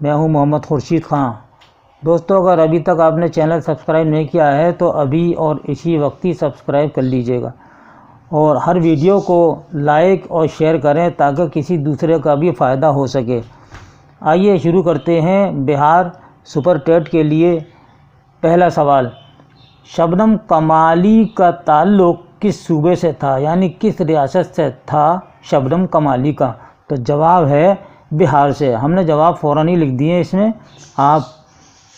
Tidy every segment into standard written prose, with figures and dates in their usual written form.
میں ہوں محمد خورشید خان۔ دوستو، اگر ابھی تک آپ نے چینل سبسکرائب نہیں کیا ہے تو ابھی اور اسی وقت ہی سبسکرائب کر لیجئے گا، اور ہر ویڈیو کو لائک اور شیئر کریں تاکہ کسی دوسرے کا بھی فائدہ ہو سکے۔ آئیے شروع کرتے ہیں بہار سپر ٹیٹ کے لیے۔ پہلا سوال، شبنم کمالی کا تعلق کس صوبے سے تھا، یعنی کس ریاست سے تھا شبنم کمالی کا؟ تو جواب ہے بہار سے۔ ہم نے جواب فوراً ہی لکھ دیے اس میں،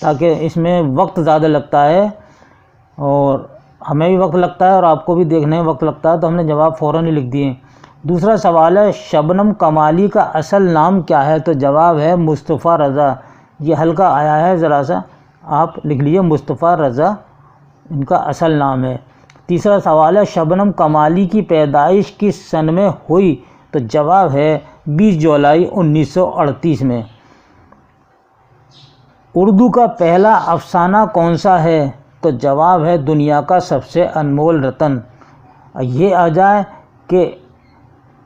تاکہ اس میں وقت زیادہ لگتا ہے اور ہمیں بھی وقت لگتا ہے اور آپ کو بھی دیکھنے میں وقت لگتا ہے، تو ہم نے جواب فوراً ہی لکھ دیے۔ دوسرا سوال ہے، شبنم کمالی کا اصل نام کیا ہے؟ تو جواب ہے مصطفیٰ رضا۔ یہ ہلکا آیا ہے ذرا سا، آپ لکھ لیجیے مصطفیٰ رضا ان کا اصل نام ہے۔ تیسرا سوال ہے، شبنم کمالی کی پیدائش کس سن میں ہوئی؟ تو جواب ہے 20 جولائی 1938 میں۔ اردو کا پہلا افسانہ کون سا ہے؟ تو جواب ہے دنیا کا سب سے انمول رتن۔ یہ آ جائے کہ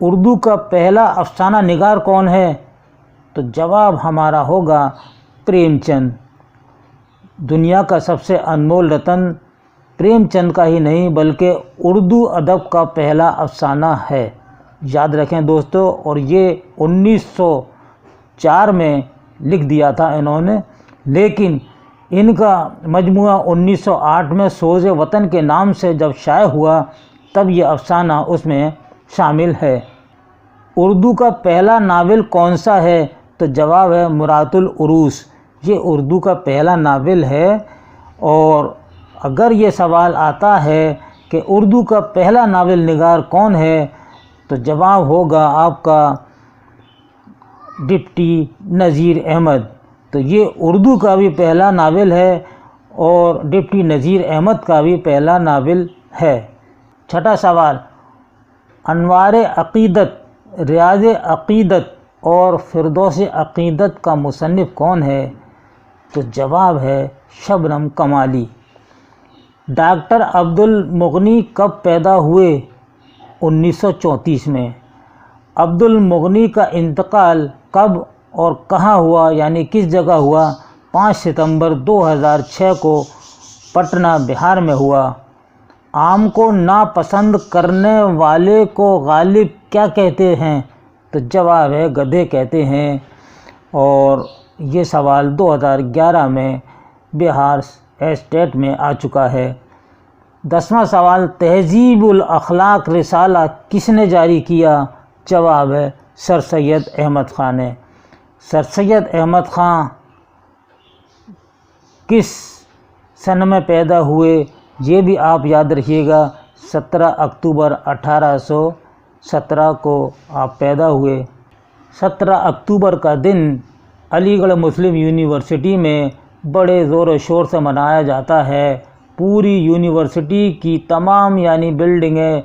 اردو کا پہلا افسانہ نگار کون ہے؟ تو جواب ہمارا ہوگا پریم چند۔ دنیا کا سب سے انمول رتن پریم چند کا ہی نہیں بلکہ اردو ادب کا پہلا افسانہ ہے، یاد رکھیں دوستو۔ اور یہ 1904 میں لکھ دیا تھا انہوں نے، لیکن ان کا مجموعہ 1908 میں سوز وطن کے نام سے جب شائع ہوا تب یہ افسانہ اس میں شامل ہے۔ اردو کا پہلا ناول کون سا ہے؟ تو جواب ہے مرات العروس۔ یہ اردو کا پہلا ناول ہے، اور اگر یہ سوال آتا ہے کہ اردو کا پہلا ناول نگار کون ہے تو جواب ہوگا آپ کا ڈپٹی نذیر احمد۔ تو یہ اردو کا بھی پہلا ناول ہے اور ڈپٹی نذیر احمد کا بھی پہلا ناول ہے۔ چھٹا سوال، انوار عقیدت، ریاض عقیدت اور فردوس عقیدت کا مصنف کون ہے؟ تو جواب ہے شبنم کمالی۔ ڈاکٹر عبد المغنی کب پیدا ہوئے؟ 1934 میں۔ عبد المغنی کا انتقال کب اور کہاں ہوا، یعنی کس جگہ ہوا؟ 5 ستمبر 2006 کو پٹنہ بہار میں ہوا۔ آم کو ناپسند کرنے والے کو غالب کیا کہتے ہیں؟ تو جواب ہے گدھے کہتے ہیں۔ اور یہ سوال 2011 میں بہار اسٹیٹ میں آ چکا ہے۔ 10واں سوال، تہذیب الاخلاق رسالہ کس نے جاری کیا؟ جواب ہے سر سید احمد خان نے۔ سر سید احمد خان کس سن میں پیدا ہوئے؟ یہ بھی آپ یاد رکھیے گا، 17 اکتوبر 1817 کو آپ پیدا ہوئے۔ 17 اکتوبر کا دن علی گڑھ مسلم یونیورسٹی میں بڑے زور و شور سے منایا جاتا ہے۔ پوری یونیورسٹی کی تمام یعنی بلڈنگیں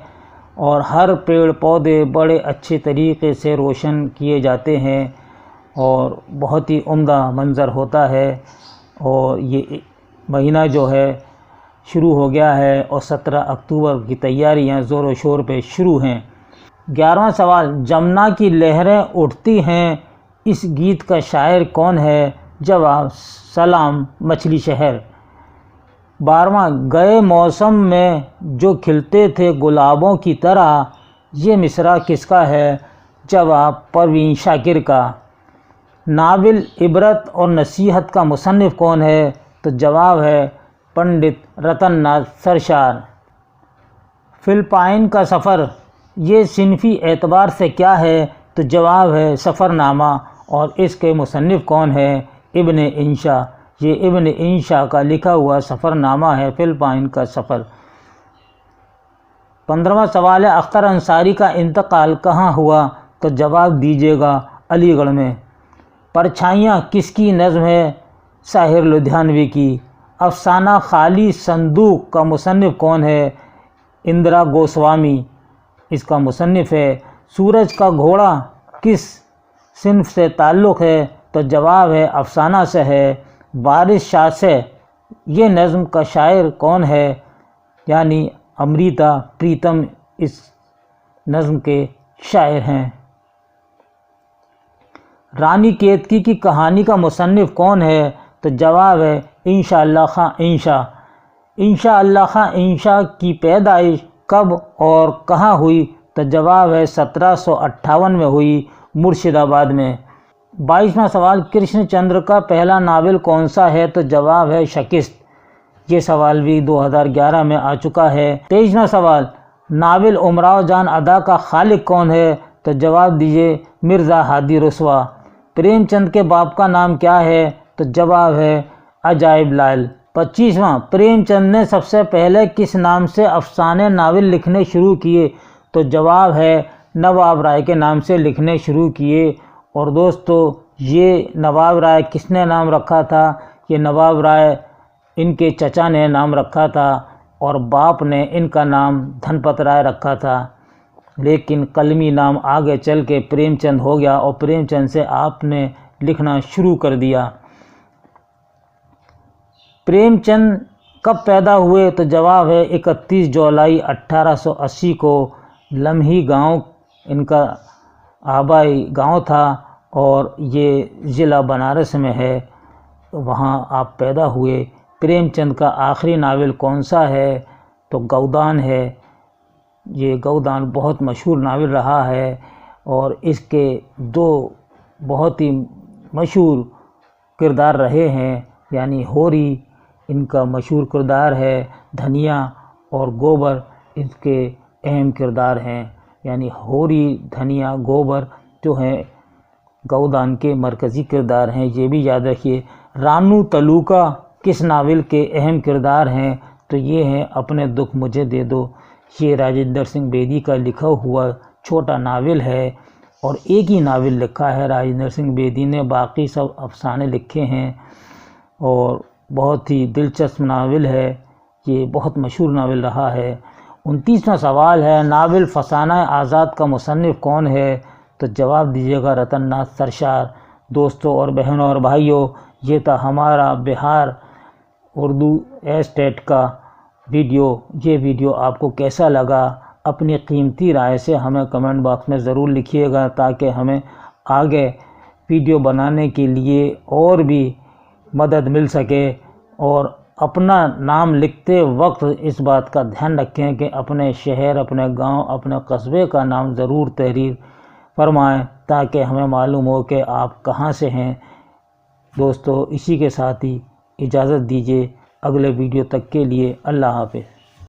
اور ہر پیڑ پودے بڑے اچھے طریقے سے روشن کیے جاتے ہیں اور بہت ہی عمدہ منظر ہوتا ہے۔ اور یہ مہینہ جو ہے شروع ہو گیا ہے اور 17 اکتوبر کی تیاریاں زور و شور پہ شروع ہیں۔ 11واں سوال، جمنا کی لہریں اٹھتی ہیں، اس گیت کا شاعر کون ہے؟ جواب سلام مچھلی شہر۔ 12واں، گئے موسم میں جو کھلتے تھے گلابوں کی طرح، یہ مصرع کس کا ہے؟ جواب پروین شاکر کا۔ ناول عبرت اور نصیحت کا مصنف کون ہے؟ تو جواب ہے پنڈت رتن ناتھ سرشار۔ فلپائن کا سفر، یہ صنفی اعتبار سے کیا ہے؟ تو جواب ہے سفر نامہ، اور اس کے مصنف کون ہے؟ ابن انشا۔ یہ ابن انشا کا لکھا ہوا سفر نامہ ہے فلپائن کا سفر۔ 15واں سوال ہے، اختر انصاری کا انتقال کہاں ہوا؟ تو جواب دیجیے گا علی گڑھ میں۔ پرچھائیاں کس کی نظم ہے؟ ساحر لدھیانوی کی۔ افسانہ خالی صندوق کا مصنف کون ہے؟ اندرا گوسوامی اس کا مصنف ہے۔ سورج کا گھوڑا کس صنف سے تعلق ہے؟ تو جواب ہے افسانہ سے ہے۔ وارث شاہ سے یہ نظم کا شاعر کون ہے؟ یعنی امریتا پریتم اس نظم کے شاعر ہیں۔ رانی کیتکی کی کہانی کا مصنف کون ہے؟ تو جواب ہے انشاءاللہ خاں انشا۔ انشاءاللہ خاں انشا کی پیدائش کب اور کہاں ہوئی؟ تو جواب ہے 1758 میں ہوئی، مرشد آباد میں۔ 22واں سوال، کرشن چندر کا پہلا ناول کون سا ہے؟ تو جواب ہے شکست۔ یہ سوال بھی 2011 میں آ چکا ہے۔ 23واں سوال، ناول امراؤ جان ادا کا خالق کون ہے؟ تو جواب دیجیے مرزا ہادی رسوا۔ پریم چند کے باپ کا نام کیا ہے؟ تو جواب ہے عجائب لال۔ 25واں، پریم چند نے سب سے پہلے کس نام سے افسانے ناول لکھنے شروع کیے؟ تو جواب ہے نواب رائے کے نام سے لکھنے شروع کیے۔ اور دوستو، یہ نواب رائے کس نے نام رکھا تھا؟ یہ نواب رائے ان کے چچا نے نام رکھا تھا اور باپ نے ان کا نام دھن پت رائے رکھا تھا، لیکن قلمی نام آگے چل کے پریم چند ہو گیا اور پریم چند سے آپ نے لکھنا شروع کر دیا۔ پریم چند کب پیدا ہوئے؟ تو جواب ہے 31 جولائی 1880 کو۔ لمحی گاؤں ان کا آبائی گاؤں تھا اور یہ ضلع بنارس میں ہے، وہاں آپ پیدا ہوئے۔ پریم چند کا آخری ناول کون سا ہے؟ تو گودان ہے۔ یہ گودان بہت مشہور ناول رہا ہے اور اس کے دو بہت ہی مشہور کردار رہے ہیں، یعنی ہوری ان کا مشہور کردار ہے، دھنیا اور گوبر اس کے اہم کردار ہیں، یعنی ہوری، دھنیا، گوبر جو ہیں گودان کے مرکزی کردار ہیں، یہ بھی یاد رکھیے۔ رانو تلوکا کس ناول کے اہم کردار ہیں؟ تو یہ ہیں اپنے دکھ مجھے دے دو۔ یہ راجندر سنگھ بیدی کا لکھا ہوا چھوٹا ناول ہے اور ایک ہی ناول لکھا ہے راجندر سنگھ بیدی نے، باقی سب افسانے لکھے ہیں اور بہت ہی دلچسپ ناول ہے، یہ بہت مشہور ناول رہا ہے۔ 29واں سوال ہے، ناول فسانہ آزاد کا مصنف کون ہے؟ تو جواب دیجیے گا رتن ناتھ سرشار۔ دوستوں اور بہنوں اور بھائیوں، یہ تھا ہمارا بہار اردو اسٹیٹ کا ویڈیو۔ یہ ویڈیو آپ کو کیسا لگا؟ اپنی قیمتی رائے سے ہمیں کمنٹ باکس میں ضرور لکھیے گا تاکہ ہمیں آگے ویڈیو بنانے کے لیے اور بھی مدد مل سکے۔ اور اپنا نام لکھتے وقت اس بات کا دھیان رکھیں کہ اپنے شہر، اپنے گاؤں، اپنے قصبے کا نام ضرور تحریر فرمائیں تاکہ ہمیں معلوم ہو کہ آپ کہاں سے ہیں۔ دوستو، اسی کے ساتھ ہی اجازت دیجیے، اگلے ویڈیو تک کے لیے اللہ حافظ۔